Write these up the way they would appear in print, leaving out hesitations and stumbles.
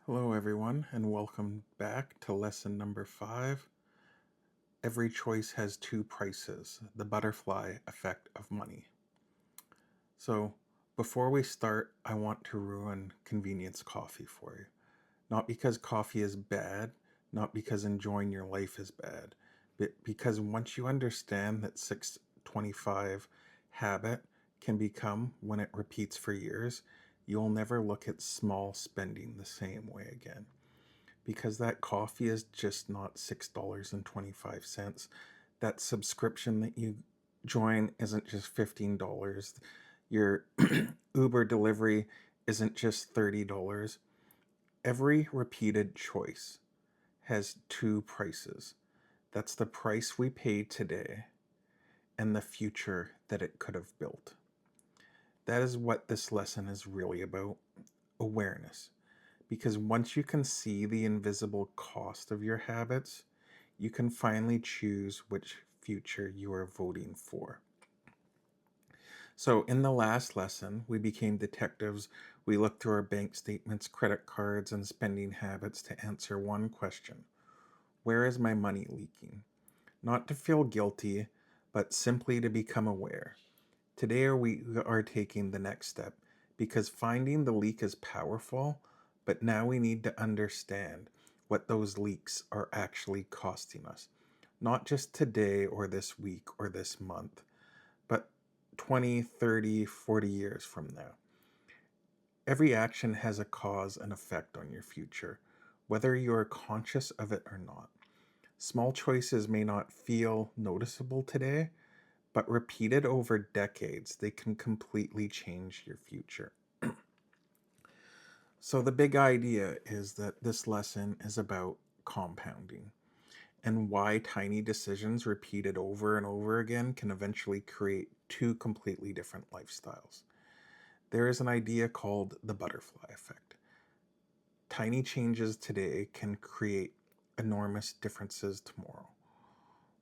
Hello, everyone, and welcome back to lesson number 5. Every choice has two prices, the butterfly effect of money. So, before we start, I want to ruin convenience coffee for you. Not because coffee is bad, not because enjoying your life is bad, but because once you understand that 625 habit can become when it repeats for years, you'll never look at small spending the same way again because that coffee is just not $6.25. That subscription that you join isn't just $15. Your Uber delivery isn't just $30. Every repeated choice has two prices. That's the price we pay today and the future that it could have built. That is what this lesson is really about: awareness. Because once you can see the invisible cost of your habits, you can finally choose which future you are voting for. So, in the last lesson, we became detectives. We looked through our bank statements, credit cards, and spending habits to answer one question: where is my money leaking? Not to feel guilty, but simply to become aware. Today, we are taking the next step because finding the leak is powerful, but now we need to understand what those leaks are actually costing us. Not just today or this week or this month, but 20, 30, 40 years from now. Every action has a cause and effect on your future, whether you are conscious of it or not. Small choices may not feel noticeable today, but repeated over decades, they can completely change your future. So, the big idea is that this lesson is about compounding and why tiny decisions repeated over and over again can eventually create two completely different lifestyles. There is an idea called the butterfly effect. Tiny changes today can create enormous differences tomorrow.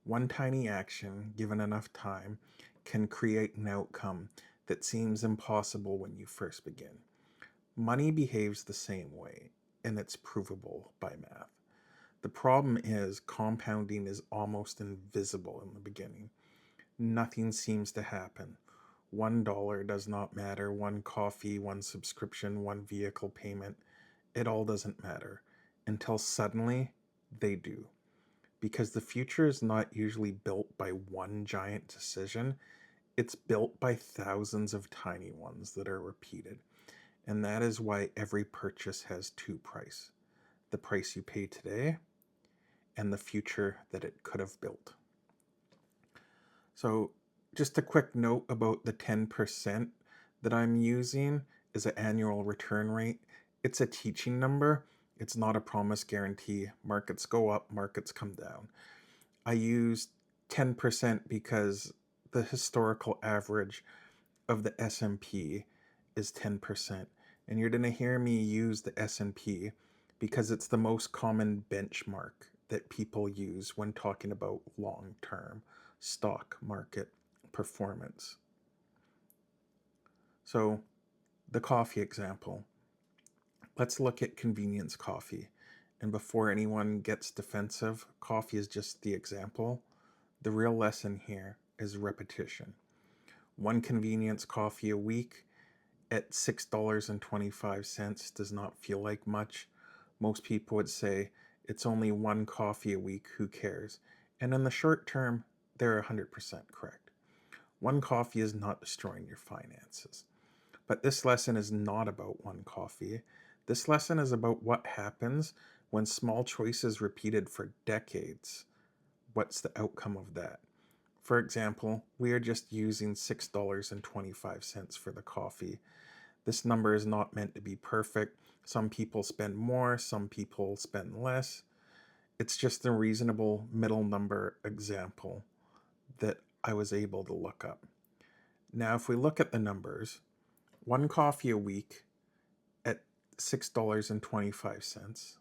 One tiny action, given enough time, can create an outcome that seems impossible when you first begin. Money behaves the same way, and it's provable by math. The problem is compounding is almost invisible in the beginning. Nothing seems to happen. $1 does not matter, one coffee, one subscription, one vehicle payment. It all doesn't matter until suddenly they do. Because the future is not usually built by one giant decision, it's built by thousands of tiny ones that are repeated. And that is why every purchase has two prices: the price you pay today and the future that it could have built. So, just a quick note about the 10% that I'm using is an annual return rate. It's a teaching number, it's not a promise guarantee. Markets go up, markets come down. I use 10% because the historical average of the S&P is 10%. And you're going to hear me use the S&P because it's the most common benchmark that people use when talking about long-term stock market performance. So, the coffee example. Let's look at convenience coffee. And before anyone gets defensive, coffee is just the example. The real lesson here is repetition. One convenience coffee a week at $6.25 does not feel like much. Most people would say it's only one coffee a week, who cares? And in the short term, they're 100% correct. One coffee is not destroying your finances. But this lesson is not about one coffee. This lesson is about what happens when small choices repeated for decades. What's the outcome of that? For example, we are just using $6.25 for the coffee. This number is not meant to be perfect. Some people spend more, some people spend less. It's just a reasonable middle number example that I was able to look up. Now, if we look at the numbers, one coffee a week at $6.25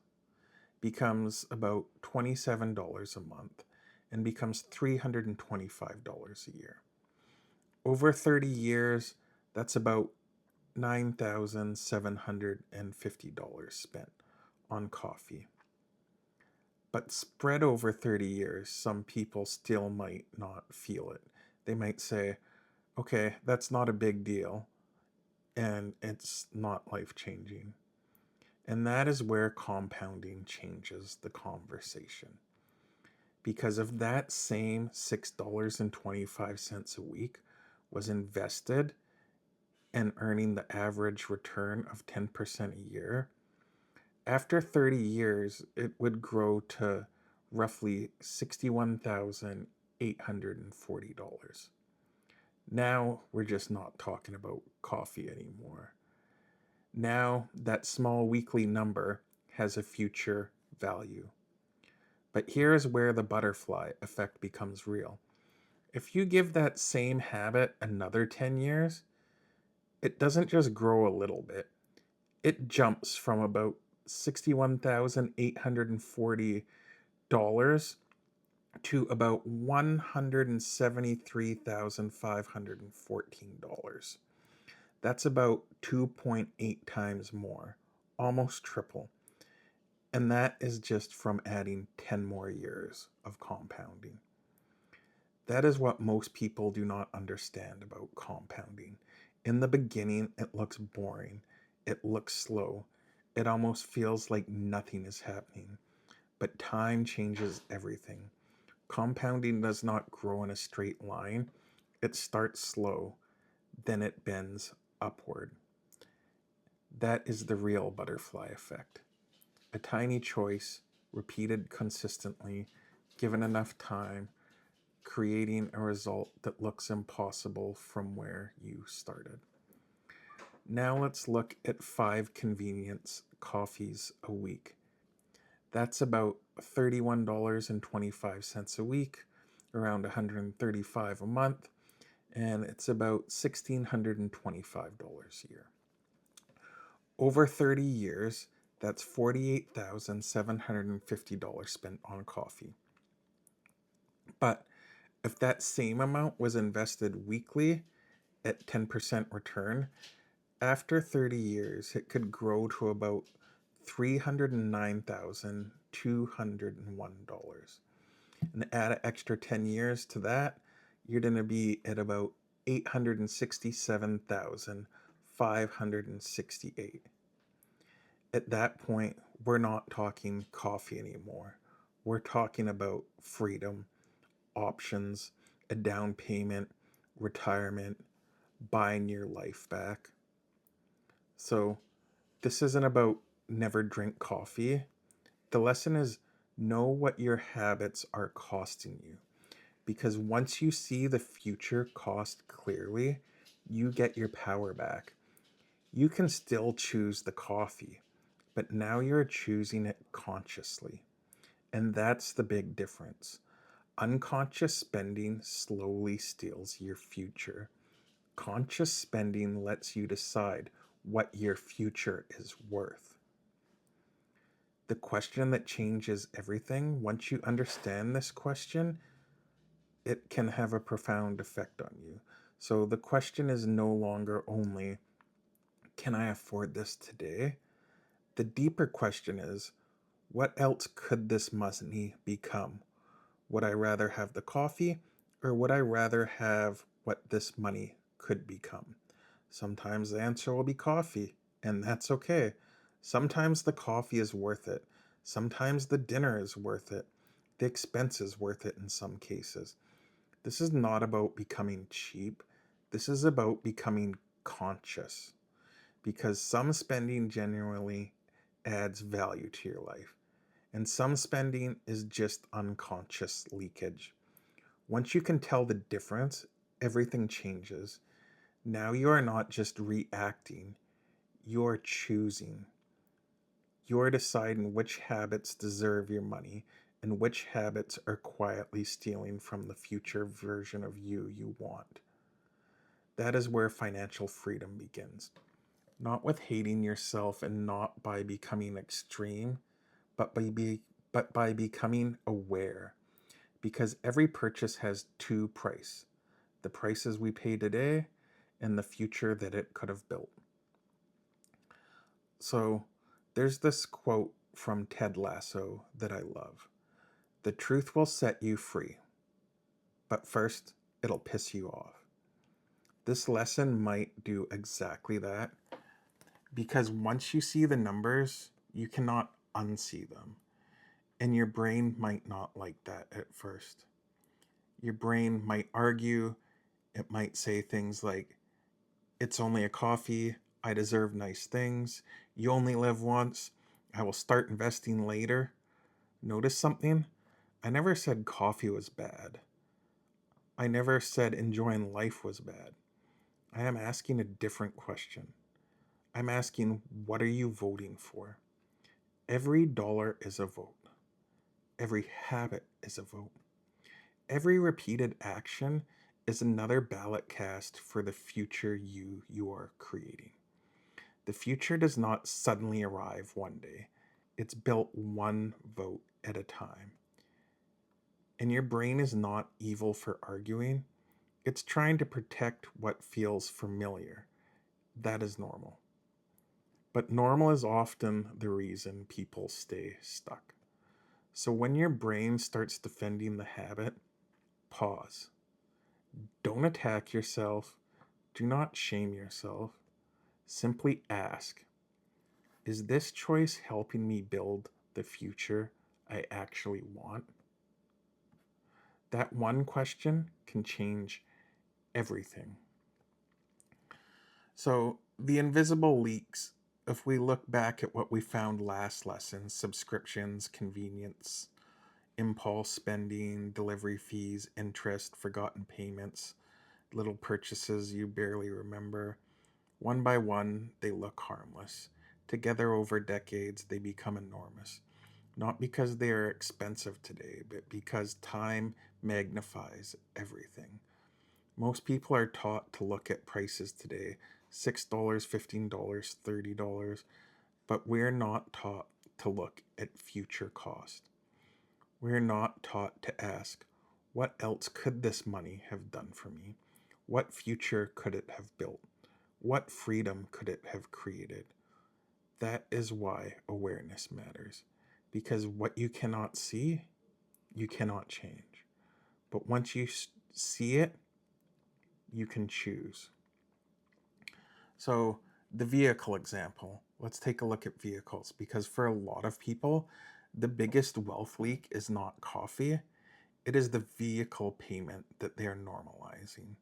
becomes about $27 a month and becomes $325 a year. Over 30 years, that's about $9,750 spent on coffee. But spread over 30 years, some people still might not feel it. They might say, okay, that's not a big deal, and it's not life changing. And that is where compounding changes the conversation. Because if that same $6.25 a week was invested and earning the average return of 10% a year, after 30 years, it would grow to roughly $61,840. Now we're just not talking about coffee anymore. Now that small weekly number has a future value. But here is where the butterfly effect becomes real. If you give that same habit another 10 years, it doesn't just grow a little bit. It jumps from about $61,840 to about $173,514. That's about 2.8 times more, almost triple. And that is just from adding 10 more years of compounding. That is what most people do not understand about compounding. In the beginning, it looks boring. It looks slow. It almost feels like nothing is happening. But time changes everything. Compounding does not grow in a straight line. It starts slow, then it bends upward. That is the real butterfly effect. A tiny choice, repeated consistently, given enough time, creating a result that looks impossible from where you started. Now let's look at 5 convenience coffees a week. That's about $31.25 a week, around $135 a month, and it's about $1,625 a year. Over 30 years, that's $48,750 spent on coffee. But if that same amount was invested weekly at 10% return, after 30 years, it could grow to about $309,201. And add an extra 10 years to that, you're going to be at about $867,568. At that point, we're not talking coffee anymore. We're talking about freedom, options, a down payment, retirement, buying your life back. So, this isn't about never drink coffee. The lesson is know what your habits are costing you. Because once you see the future cost clearly, you get your power back. You can still choose the coffee, but now you're choosing it consciously. And that's the big difference. Unconscious spending slowly steals your future. Conscious spending lets you decide what your future is worth. The question that changes everything, once you understand this question, it can have a profound effect on you. So the question is no longer only, can I afford this today? The deeper question is, what else could this money become? Would I rather have the coffee, or would I rather have what this money could become? Sometimes the answer will be coffee, and that's okay. Sometimes the coffee is worth it. Sometimes the dinner is worth it. The expense is worth it in some cases. This is not about becoming cheap. This is about becoming conscious. Because some spending genuinely adds value to your life, and some spending is just unconscious leakage. Once you can tell the difference, everything changes. Now you are not just reacting, you're choosing. You're deciding which habits deserve your money and which habits are quietly stealing from the future version of you want. That is where financial freedom begins. Not with hating yourself and not by becoming extreme, but by becoming aware. Because every purchase has two prices: the prices we pay today and the future that it could have built. So there's this quote from Ted Lasso that I love. The truth will set you free, but first, it'll piss you off. This lesson might do exactly that because once you see the numbers, you cannot unsee them. And your brain might not like that at first. Your brain might argue, it might say things like, it's only a coffee, I deserve nice things, you only live once, I will start investing later. Notice something? I never said coffee was bad. I never said enjoying life was bad. I am asking a different question. I'm asking, what are you voting for? Every dollar is a vote. Every habit is a vote. Every repeated action is another ballot cast for the future you are creating. The future does not suddenly arrive one day. It's built one vote at a time. And your brain is not evil for arguing. It's trying to protect what feels familiar. That is normal. But normal is often the reason people stay stuck. So when your brain starts defending the habit, pause. Don't attack yourself. Do not shame yourself. Simply ask, is this choice helping me build the future I actually want? That one question can change everything. So, the invisible leaks, if we look back at what we found last lesson, subscriptions, convenience, impulse spending, delivery fees, interest, forgotten payments, little purchases you barely remember, one by one, they look harmless. Together over decades, they become enormous. Not because they are expensive today, but because time magnifies everything. Most people are taught to look at prices today $6, $15, $30, but we're not taught to look at future cost. We're not taught to ask, what else could this money have done for me? What future could it have built? What freedom could it have created? That is why awareness matters. Because what you cannot see, you cannot change. But once you see it, you can choose. So, the vehicle example, let's take a look at vehicles because for a lot of people, the biggest wealth leak is not coffee, it is the vehicle payment that they are normalizing.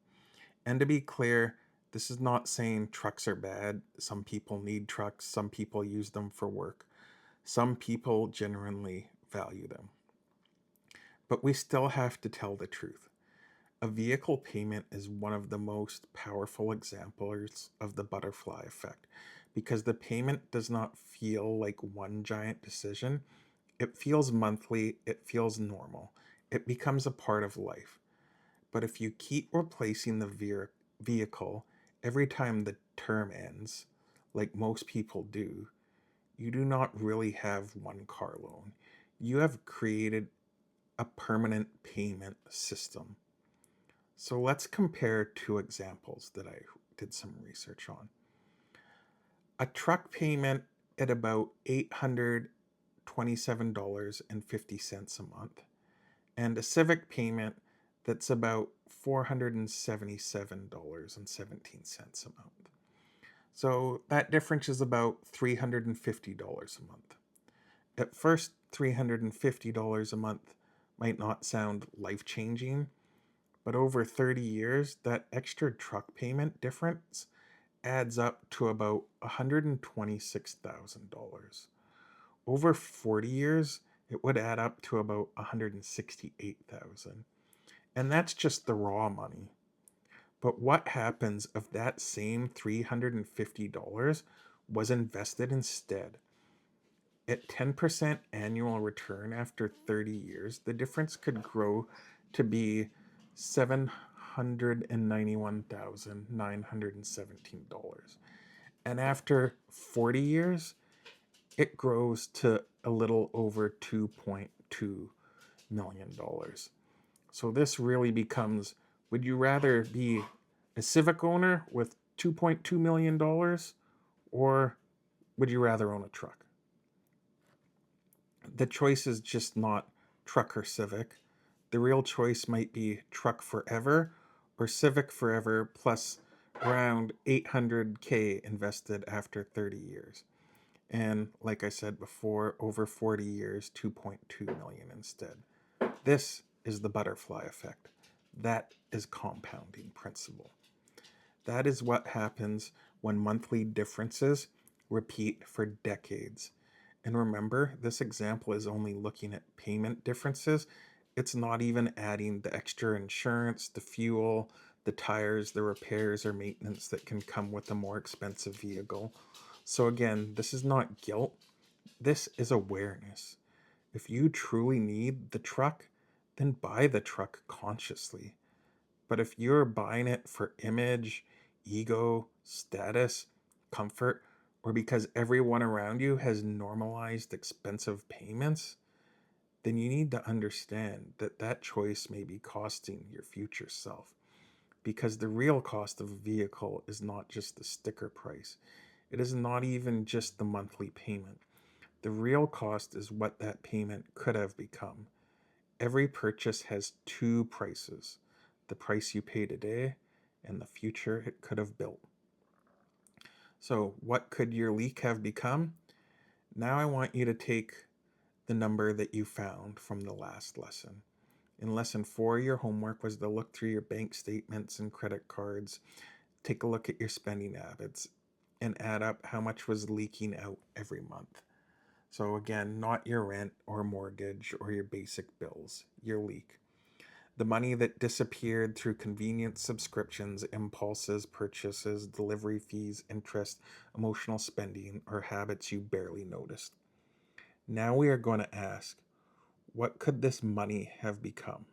And to be clear, this is not saying trucks are bad. Some people need trucks, some people use them for work, some people genuinely value them. But we still have to tell the truth. A vehicle payment is one of the most powerful examples of the butterfly effect because the payment does not feel like one giant decision. It feels monthly, it feels normal, it becomes a part of life. But if you keep replacing the vehicle every time the term ends, like most people do, you do not really have one car loan. You have created a permanent payment system. So let's compare two examples that I did some research on. A truck payment at about $827.50 a month, and a Civic payment that's about $477.17 a month. So that difference is about $350 a month. At first, $350 a month might not sound life-changing, but over 30 years, that extra truck payment difference adds up to about $126,000. Over 40 years, it would add up to about $168,000. And that's just the raw money. But what happens if that same $350 was invested instead? At 10% annual return after 30 years, the difference could grow to be $791,917. And after 40 years, it grows to a little over $2.2 million. So this really becomes, would you rather be a Civic owner with $2.2 million or would you rather own a truck? The choice is just not truck or Civic. The real choice might be truck forever or Civic forever plus around 800K invested after 30 years. And like I said before, over 40 years, 2.2 million instead. This is the butterfly effect. That is compounding principle. That is what happens when monthly differences repeat for decades. And remember, this example is only looking at payment differences. It's not even adding the extra insurance, the fuel, the tires, the repairs or maintenance that can come with a more expensive vehicle. So, again, this is not guilt, this is awareness. If you truly need the truck, then buy the truck consciously. But if you're buying it for image, ego, status, comfort, or because everyone around you has normalized expensive payments, then you need to understand that that choice may be costing your future self. Because the real cost of a vehicle is not just the sticker price, it is not even just the monthly payment. The real cost is what that payment could have become. Every purchase has two prices: the price you pay today and the future it could have built. So, what could your leak have become? Now, I want you to take the number that you found from the last lesson. In lesson 4, your homework was to look through your bank statements and credit cards, take a look at your spending habits, and add up how much was leaking out every month. So, again, not your rent or mortgage or your basic bills, your leak. The money that disappeared through convenience subscriptions, impulses, purchases, delivery fees, interest, emotional spending, or habits you barely noticed. Now we are going to ask, what could this money have become?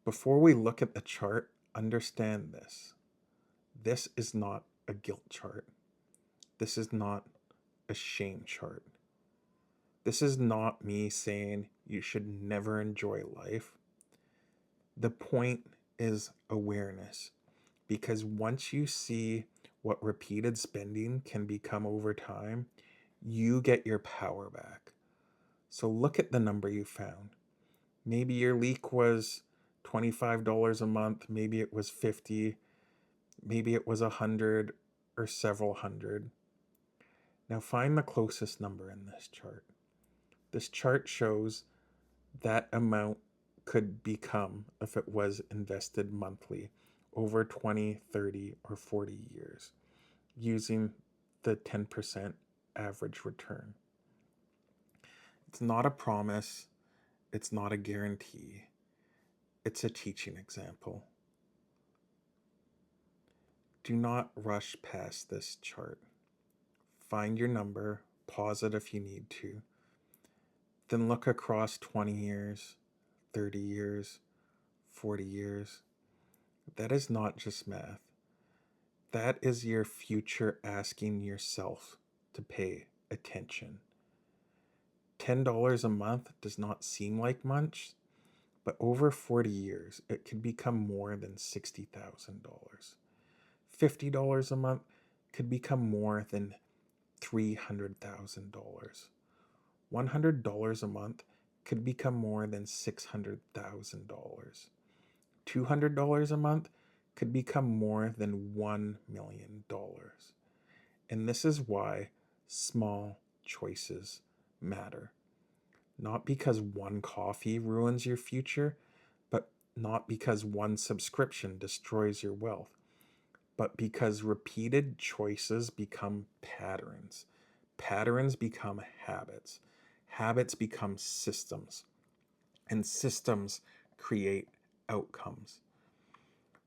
Before we look at the chart, understand this. This is not a guilt chart. This is not a shame chart. This is not me saying you should never enjoy life. The point is awareness, because once you see what repeated spending can become over time, you get your power back. So look at the number you found. Maybe your leak was $25 a month, maybe it was 50, maybe it was 100 or several hundred. Now find the closest number in this chart. This chart shows that amount could become if it was invested monthly over 20, 30, or 40 years using the 10% average return. It's not a promise, it's not a guarantee, it's a teaching example. Do not rush past this chart. Find your number, pause it if you need to, then look across 20 years, 30 years, 40 years. That is not just math. That is your future asking yourself to pay attention. $10 a month does not seem like much, but over 40 years, it could become more than $60,000. $50 a month could become more than $300,000. $100 a month could become more than $600,000. $200 a month could become more than $1 million. And this is why small choices matter. Not because one coffee ruins your future, but not because one subscription destroys your wealth, but because repeated choices become patterns. Patterns become habits. Habits become systems. And systems create outcomes.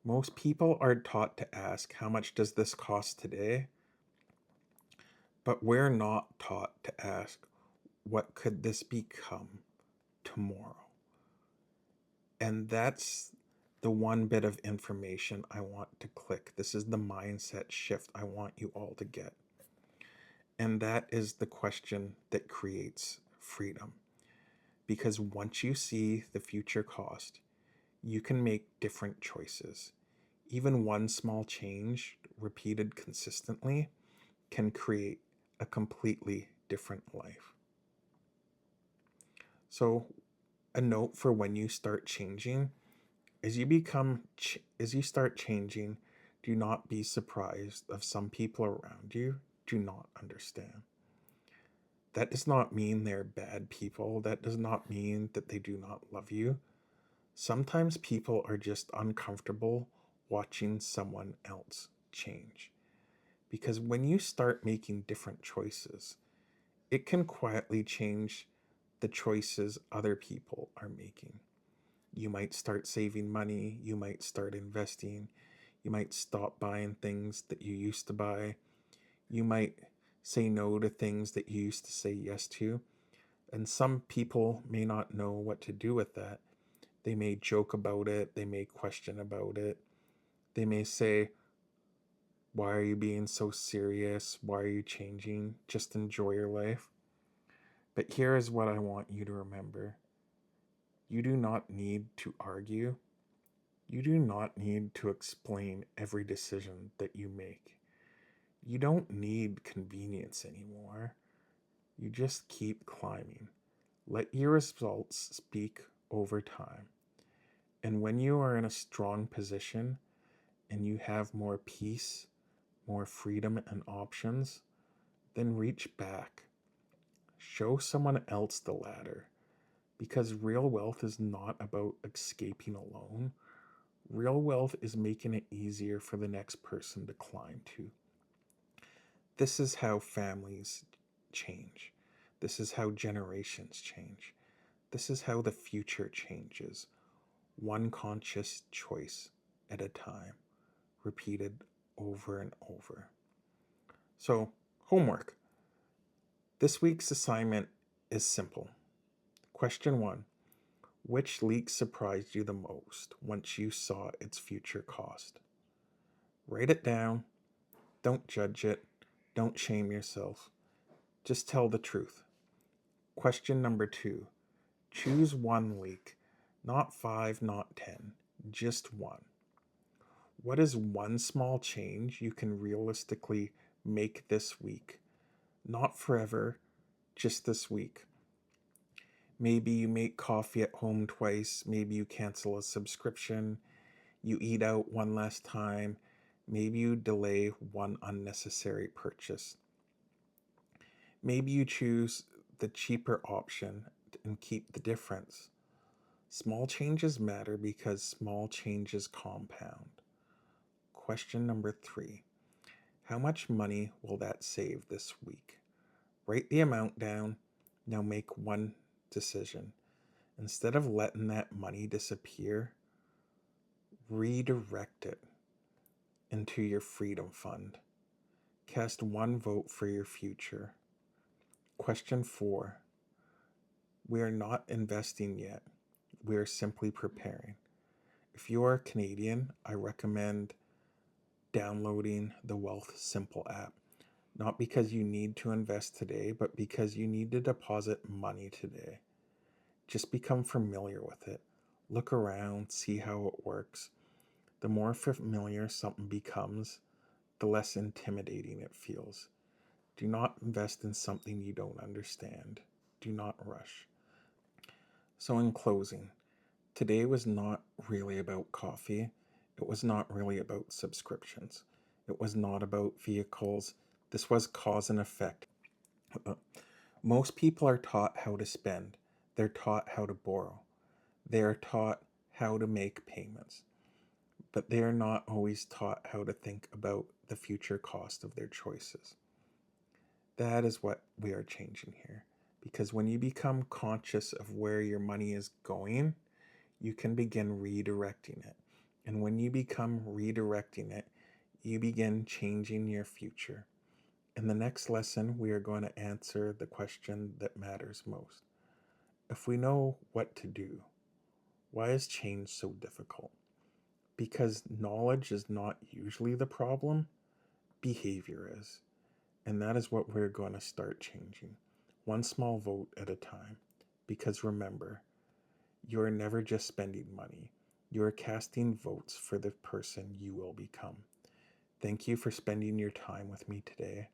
Most people are taught to ask, how much does this cost today? But we're not taught to ask, what could this become tomorrow? And that's the one bit of information I want to click. This is the mindset shift I want you all to get. And that is the question that creates freedom. Because once you see the future cost, you can make different choices. Even one small change, repeated consistently, can create a completely different life. So, a note for when you start changing: as you start changing, do not be surprised if some people around you do not understand. That does not mean they're bad people. That does not mean that they do not love you. Sometimes people are just uncomfortable watching someone else change. Because when you start making different choices, it can quietly change the choices other people are making. You might start saving money, you might start investing, you might stop buying things that you used to buy, you might say no to things that you used to say yes to. And some people may not know what to do with that. They may joke about it, they may question about it, they may say, "Why are you being so serious? Why are you changing? Just enjoy your life." But here is what I want you to remember: you do not need to argue, you do not need to explain every decision that you make. You don't need convenience anymore. You just keep climbing. Let your results speak over time. And when you are in a strong position and you have more peace, more freedom and options, then reach back. Show someone else the ladder. Because real wealth is not about escaping alone. Real wealth is making it easier for the next person to climb to. This is how families change. This is how generations change. This is how the future changes. One conscious choice at a time, repeated over and over. So, homework. This week's assignment is simple. Question 1: which leak surprised you the most once you saw its future cost? Write it down. Don't judge it. Don't shame yourself. Just tell the truth. Question number 2: choose one leak, not 5, not 10, just one. What is one small change you can realistically make this week? Not forever, just this week. Maybe you make coffee at home twice. Maybe you cancel a subscription. You eat out one last time. Maybe you delay one unnecessary purchase. Maybe you choose the cheaper option and keep the difference. Small changes matter because small changes compound. Question number 3: how much money will that save this week? Write the amount down. Now make one decision. Instead of letting that money disappear, redirect it into your freedom fund. Cast one vote for your future. Question 4: we are not investing yet. We are simply preparing. If you are Canadian, I recommend downloading the Wealth Simple app. Not because you need to invest today, but because you need to deposit money today. Just become familiar with it. Look around, see how it works. The more familiar something becomes, the less intimidating it feels. Do not invest in something you don't understand. Do not rush. So, in closing, today was not really about coffee. It was not really about subscriptions. It was not about vehicles. This was cause and effect. Most people are taught how to spend, they're taught how to borrow, they are taught how to make payments, but they are not always taught how to think about the future cost of their choices. That is what we are changing here. Because when you become conscious of where your money is going, you can begin redirecting it. And when you become redirecting it, you begin changing your future. In the next lesson, we are going to answer the question that matters most. If we know what to do, why is change so difficult? Because knowledge is not usually the problem, behavior is. And that is what we're going to start changing, one small vote at a time. Because remember, you are never just spending money, you are casting votes for the person you will become. Thank you for spending your time with me today.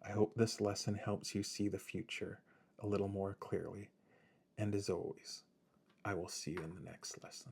I hope this lesson helps you see the future a little more clearly. And as always, I will see you in the next lesson.